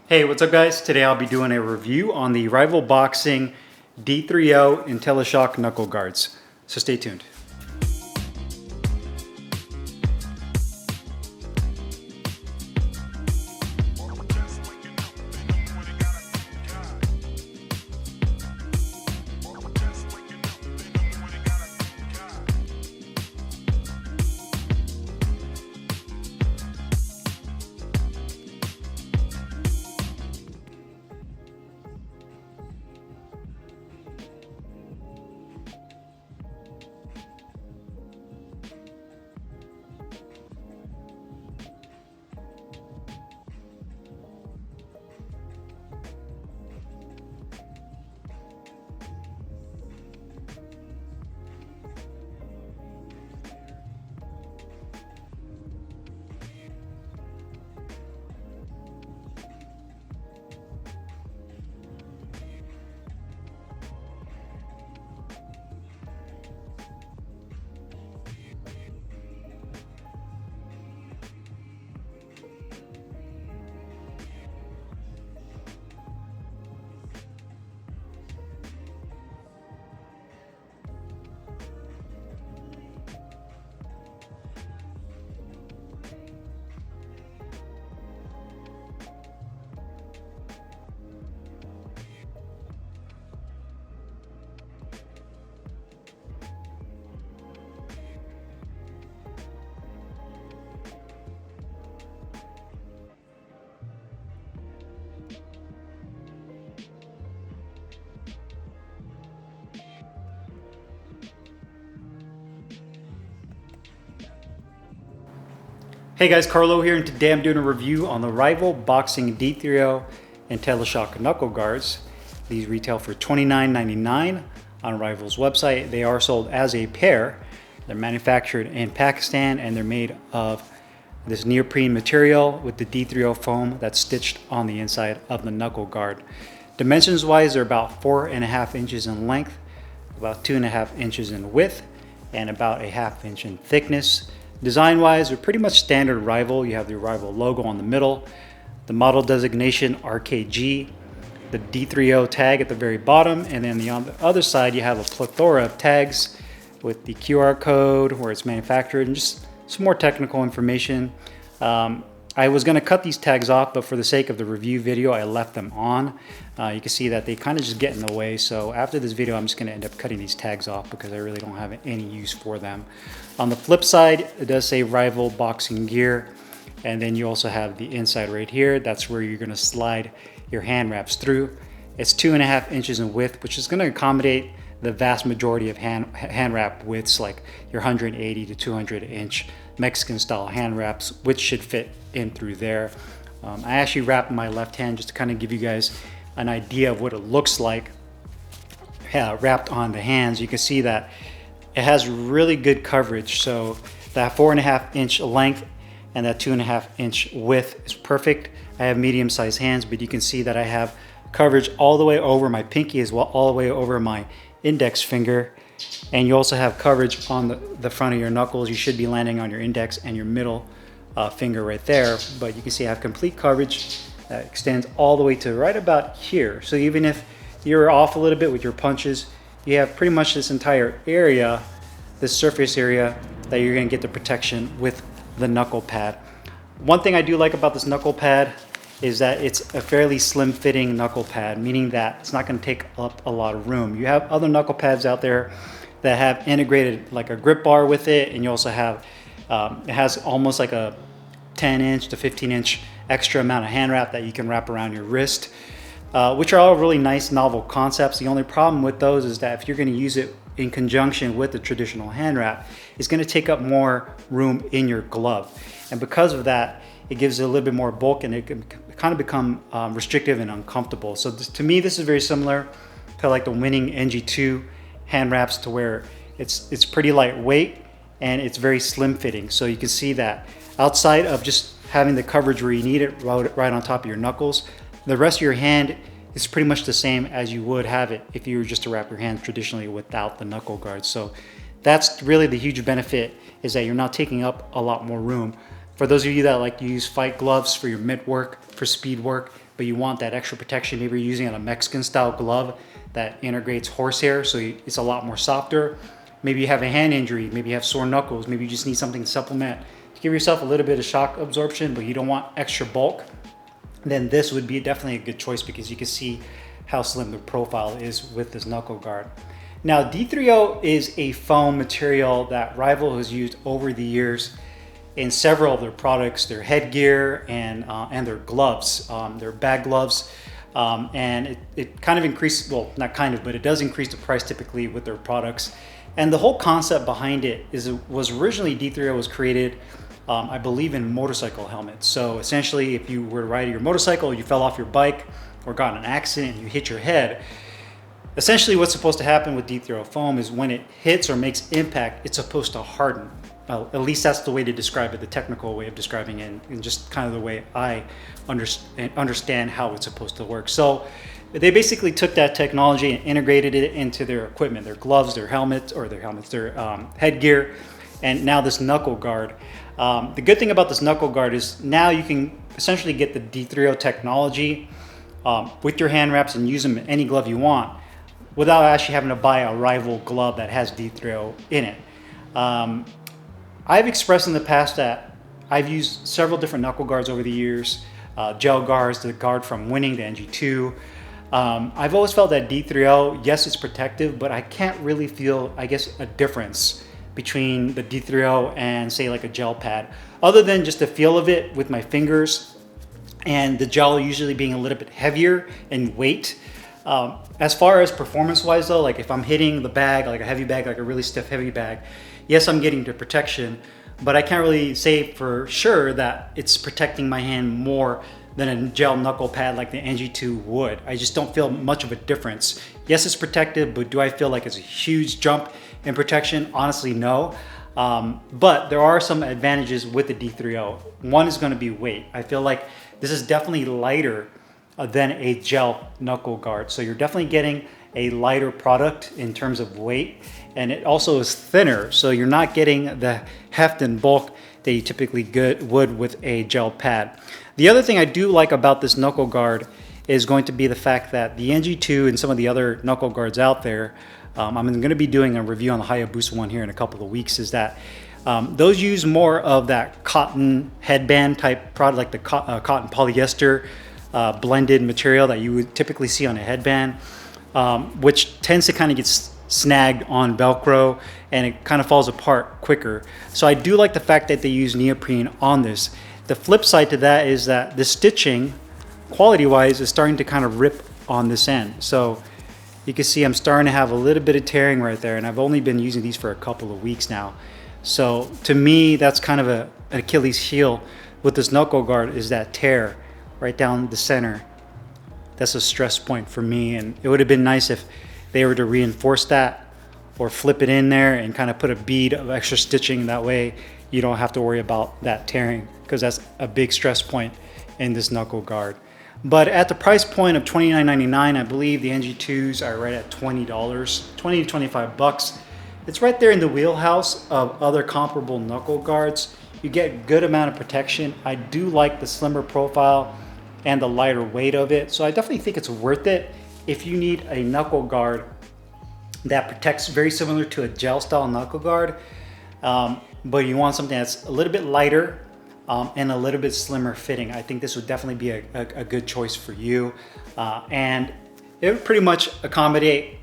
Hey, what's up guys? Today I'll be doing a review on the Rival Boxing D3O IntelliShock knuckle guards. So stay tuned. Hey guys, Carlo here, and today I'm doing a review on the Rival Boxing D3O IntelliShock knuckle guards. These retail for $29.99 on Rival's website. They are sold as a pair. They're manufactured in Pakistan and they're made of this neoprene material with the D3O foam that's stitched on the inside of the knuckle guard. Dimensions wise, they're about 4.5 inches in length, about 2.5 inches in width, and about a 1/2 inch in thickness. Design wise, they're pretty much standard Rival. You have the Rival logo on the middle, the model designation RKG, the D3O tag at the very bottom, and then on the other side you have a plethora of tags with the QR code, where it's manufactured, and just some more technical information. I was going to cut these tags off, but for the sake of the review video I left them on. You can see that they kind of just get in the way, so after this video I'm just going to end up cutting these tags off because I really don't have any use for them. On the flip side, it does say Rival Boxing Gear, and then you also have the inside right here. That's where you're going to slide your hand wraps through. It's 2.5 inches in width, which is going to accommodate the vast majority of hand wrap widths, like your 180 to 200 inch Mexican style hand wraps, which should fit in through there. I actually wrapped my left hand just to kind of give you guys an idea of what it looks like wrapped on the hands. You can see that it has really good coverage. So that 4.5 inch length and that 2.5 inch width is perfect. I have medium sized hands, but you can see that I have coverage all the way over my pinky as well, all the way over my index finger. And you also have coverage on the front of your knuckles. You should be landing on your index and your middle finger right there, but you can see I have complete coverage that extends all the way to right about here. So even if you're off a little bit with your punches, you have pretty much this entire area, this surface area, that you're going to get the protection with the knuckle pad. One thing I do like about this knuckle pad is that it's a fairly slim fitting knuckle pad, meaning that it's not going to take up a lot of room. You have other knuckle pads out there that have integrated like a grip bar with it, and you also have it has almost like a 10 inch to 15 inch extra amount of hand wrap that you can wrap around your wrist, which are all really nice novel concepts. The only problem with those is that if you're going to use it in conjunction with the traditional hand wrap, it's going to take up more room in your glove, and because of that it gives it a little bit more bulk, and it can kind of become restrictive and uncomfortable. So to me, this is very similar to like the winning NG2 hand wraps, to where it's pretty lightweight and it's very slim fitting. So you can see that outside of just having the coverage where you need it right on top of your knuckles, the rest of your hand is pretty much the same as you would have it if you were just to wrap your hand traditionally without the knuckle guard. So that's really the huge benefit, is that you're not taking up a lot more room. For those of you that like to use fight gloves for your mitt work, for speed work, but you want that extra protection. Maybe you're using a Mexican style glove that integrates horsehair, so it's a lot more softer. Maybe you have a hand injury, maybe you have sore knuckles, maybe you just need something to supplement to give yourself a little bit of shock absorption, but you don't want extra bulk. Then this would be definitely a good choice, because you can see how slim the profile is with this knuckle guard. Now, D3O is a foam material that Rival has used over the years in several of their products, their headgear and their gloves, their bag gloves. And it kind of increased, well, not kind of, but it does increase the price typically with their products. And the whole concept behind it was originally D3O was created, I believe, in motorcycle helmets. So essentially, if you were riding your motorcycle, you fell off your bike or got in an accident and you hit your head, essentially what's supposed to happen with D3O foam is when it hits or makes impact, it's supposed to harden. At least that's the way to describe it, the technical way of describing it, and just kind of the way I understand how it's supposed to work. So they basically took that technology and integrated it into their equipment, their gloves, their helmets, their headgear, and now this knuckle guard. The good thing about this knuckle guard is now you can essentially get the D3O technology with your hand wraps and use them in any glove you want without actually having to buy a Rival glove that has D3O in it. I've expressed in the past that I've used several different knuckle guards over the years, gel guards, the guard from Winning, the NG2. I've always felt that D3O, yes, it's protective, but I can't really feel, I guess, a difference between the D3O and say like a gel pad, other than just the feel of it with my fingers, and the gel usually being a little bit heavier in weight. As far as performance wise though, like if I'm hitting the bag, like a heavy bag, like a really stiff heavy bag, yes, I'm getting the protection, but I can't really say for sure that it's protecting my hand more than a gel knuckle pad like the NG2 would. I just don't feel much of a difference. Yes, it's protective, but do I feel like it's a huge jump in protection? Honestly, no. But there are some advantages with the D3O. One is going to be weight. I feel like this is definitely lighter than a gel knuckle guard. So you're definitely getting a lighter product in terms of weight, and it also is thinner. So you're not getting the heft and bulk that you typically would with a gel pad. The other thing I do like about this knuckle guard is going to be the fact that the NG2 and some of the other knuckle guards out there, I'm going to be doing a review on the Hayabusa one here in a couple of weeks, is that those use more of that cotton headband type product, like the cotton polyester blended material that you would typically see on a headband, which tends to kind of get snagged on Velcro and it kind of falls apart quicker. So I do like the fact that they use neoprene on this. The flip side to that is that the stitching, quality wise, is starting to kind of rip on this end. So you can see I'm starting to have a little bit of tearing right there, and I've only been using these for a couple of weeks now. So to me, that's kind of an Achilles heel with this knuckle guard, is that tear right down the center. That's a stress point for me, and it would have been nice if they were to reinforce that or flip it in there and kind of put a bead of extra stitching. That way you don't have to worry about that tearing, because that's a big stress point in this knuckle guard. But at the price point of $29.99, I believe the NG2s are right at $20, $20 to 25 bucks. It's right there in the wheelhouse of other comparable knuckle guards. You get good amount of protection. I do like the slimmer profile and the lighter weight of it. So I definitely think it's worth it if you need a knuckle guard that protects very similar to a gel style knuckle guard, but you want something that's a little bit lighter and a little bit slimmer fitting. I think this would definitely be a good choice for you. And it would pretty much accommodate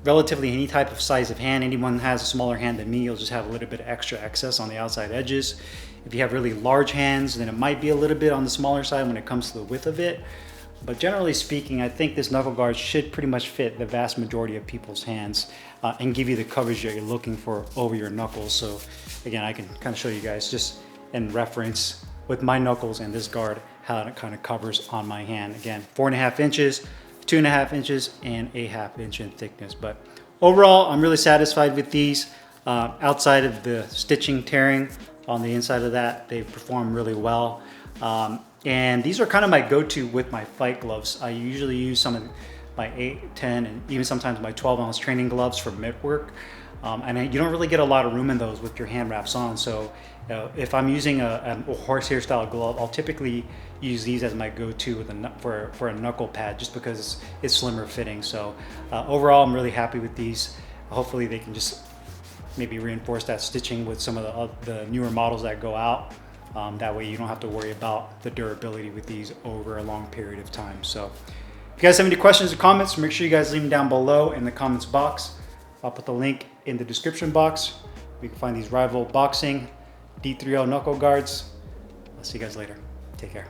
relatively any type of size of hand. Anyone that has a smaller hand than me, you'll just have a little bit of extra excess on the outside edges. If you have really large hands, then it might be a little bit on the smaller side when it comes to the width of it. But generally speaking, I think this knuckle guard should pretty much fit the vast majority of people's hands and give you the coverage that you're looking for over your knuckles. So again, I can kind of show you guys just in reference with my knuckles and this guard, how it kind of covers on my hand. Again, 4.5 inches, 2.5 inches, and a 1/2 inch in thickness. But overall, I'm really satisfied with these. Outside of the stitching tearing on the inside of that, they perform really well. And these are kind of my go-to with my fight gloves. I usually use some of my 8, 10, and even sometimes my 12-ounce training gloves for mitt work. And you don't really get a lot of room in those with your hand wraps on. So if I'm using a horsehair style glove, I'll typically use these as my go-to with for a knuckle pad, just because it's slimmer fitting. So overall, I'm really happy with these. Hopefully they can just maybe reinforce that stitching with some of the newer models that go out. That way you don't have to worry about the durability with these over a long period of time. So if you guys have any questions or comments, make sure you guys leave them down below in the comments box. I'll put the link in the description box. You can find these Rival Boxing D3O knuckle guards. I'll see you guys later. Take care.